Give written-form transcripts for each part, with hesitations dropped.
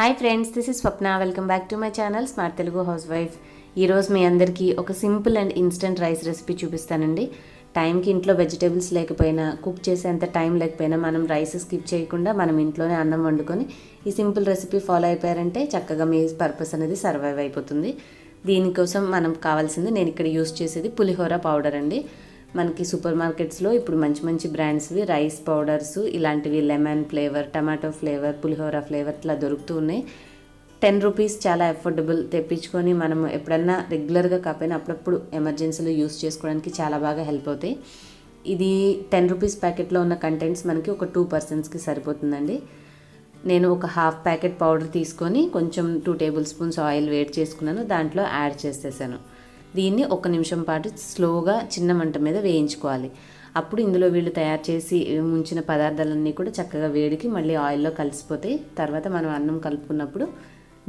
Hi friends, this is Swapna. Welcome back to my channel smart Telugu house wife. ఈరోజు మీ అందరికీ ఒక simple and instant rice recipe చూపిస్తానండి. టైంకి ఇంట్లో వెజిటేబుల్స్ లేకపోయినా, కుక్ చేసేంత టైం లేకపోయినా మనం రైస్ స్కిప్ చేయకుండా మనం ఇంట్లోనే అన్నం వండుకొని ఈ సింపుల్ రెసిపీ ఫాలో అయిపోయారంటే చక్కగా మీ పర్పస్ అనేది సర్వైవ్ అయిపోతుంది. దీనికోసం మనం కావాల్సింది, నేను ఇక్కడ యూస్ చేసేది పులిహోర పౌడర్ అండి. మనకి సూపర్ మార్కెట్స్లో ఇప్పుడు మంచి మంచి బ్రాండ్స్వి రైస్ పౌడర్స్ ఇలాంటివి లెమన్ ఫ్లేవర్, టమాటో ఫ్లేవర్, పులిహోర ఫ్లేవర్ ఇట్లా దొరుకుతూ ఉన్నాయి. 10 రూపీస్, చాలా అఫోర్డబుల్. తెప్పించుకొని మనం ఎప్పుడన్నా రెగ్యులర్గా కాకపోయినా అప్పుడప్పుడు ఎమర్జెన్సీలో యూస్ చేసుకోవడానికి చాలా బాగా హెల్ప్ అవుతాయి. ఇది 10 రూపీస్ ప్యాకెట్లో ఉన్న కంటెంట్స్ మనకి ఒక 2 పర్సన్స్కి సరిపోతుందండి. నేను ఒక హాఫ్ ప్యాకెట్ పౌడర్ తీసుకొని కొంచెం 2 టేబుల్ స్పూన్స్ ఆయిల్ వేడి చేసుకున్నాను, దాంట్లో యాడ్ చేసేసాను. దీన్ని 1 నిమిషం పాటు స్లోగా చిన్న మంట మీద వేయించుకోవాలి. అప్పుడు ఇందులో వీళ్ళు తయారు చేసి ఉంచిన పదార్థాలన్నీ కూడా చక్కగా వేడికి మళ్ళీ ఆయిల్లో కలిసిపోతాయి. తర్వాత మనం అన్నం కలుపుకున్నప్పుడు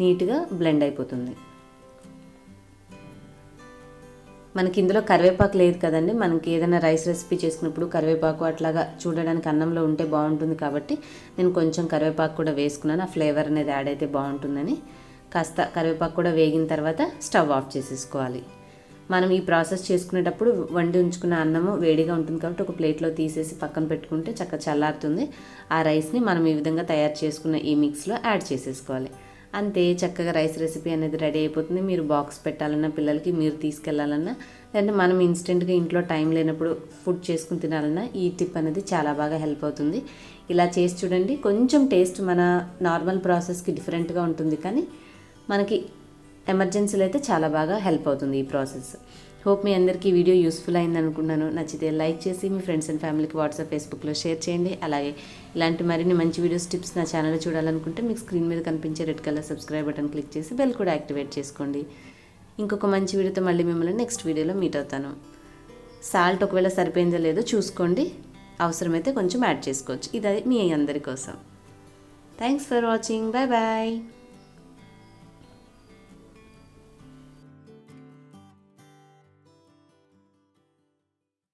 నీట్గా బ్లెండ్ అయిపోతుంది. మనకి ఇందులో కరివేపాకు లేదు కదండి. మనకి ఏదైనా రైస్ రెసిపీ చేసుకున్నప్పుడు కరివేపాకు అట్లాగా చూడడానికి అన్నంలో ఉంటే బాగుంటుంది కాబట్టి నేను కొంచెం కరివేపాకు కూడా వేసుకున్నాను. ఆ ఫ్లేవర్ అనేది యాడ్ అయితే బాగుంటుందని. కాస్త కరివేపాకు కూడా వేగిన తర్వాత స్టవ్ ఆఫ్ చేసేసుకోవాలి. మనం ఈ ప్రాసెస్ చేసుకునేటప్పుడు వండి ఉంచుకున్న అన్నము వేడిగా ఉంటుంది కాబట్టి ఒక ప్లేట్లో తీసేసి పక్కన పెట్టుకుంటే చక్కగా చల్లారుతుంది. ఆ రైస్ని మనం ఈ విధంగా తయారు చేసుకున్న ఈ మిక్స్లో యాడ్ చేసేసుకోవాలి. అంతే, చక్కగా రైస్ రెసిపీ అనేది రెడీ అయిపోతుంది. మీరు బాక్స్ పెట్టాలన్నా, పిల్లలకి మీరు తీసుకెళ్లాలన్నా, లేదంటే మనం ఇన్స్టెంట్గా ఇంట్లో టైం లేనప్పుడు ఫుడ్ చేసుకుని తినాలన్నా ఈ టిప్ అనేది చాలా బాగా హెల్ప్ అవుతుంది. ఇలా చేసి చూడండి. కొంచెం టేస్ట్ మన నార్మల్ ప్రాసెస్కి డిఫరెంట్గా ఉంటుంది, కానీ మనకి ఎమర్జెన్సీలో అయితే చాలా బాగా హెల్ప్ అవుతుంది ఈ ప్రాసెస్. హోప్ మీ అందరికీ ఈ వీడియో యూస్ఫుల్ అయింది అనుకున్నాను. నచ్చితే లైక్ చేసి మీ ఫ్రెండ్స్ అండ్ ఫ్యామిలీకి వాట్సాప్, ఫేస్బుక్లో షేర్ చేయండి. అలాగే ఇలాంటి మరిన్ని మంచి వీడియోస్, టిప్స్ నా ఛానల్లో చూడాలనుకుంటే మీకు స్క్రీన్ మీద కనిపించే red colour subscribe button click చేసి బెల్ కూడా యాక్టివేట్ చేసుకోండి. ఇంకొక మంచి వీడియోతో మళ్ళీ మిమ్మల్ని నెక్స్ట్ వీడియోలో మీట్ అవుతాను. సాల్ట్ ఒకవేళ సరిపోయిందో లేదో చూసుకోండి, అవసరమైతే కొంచెం యాడ్ చేసుకోవచ్చు. ఇది మీ అందరి కోసం. Thanks for watching. Bye bye.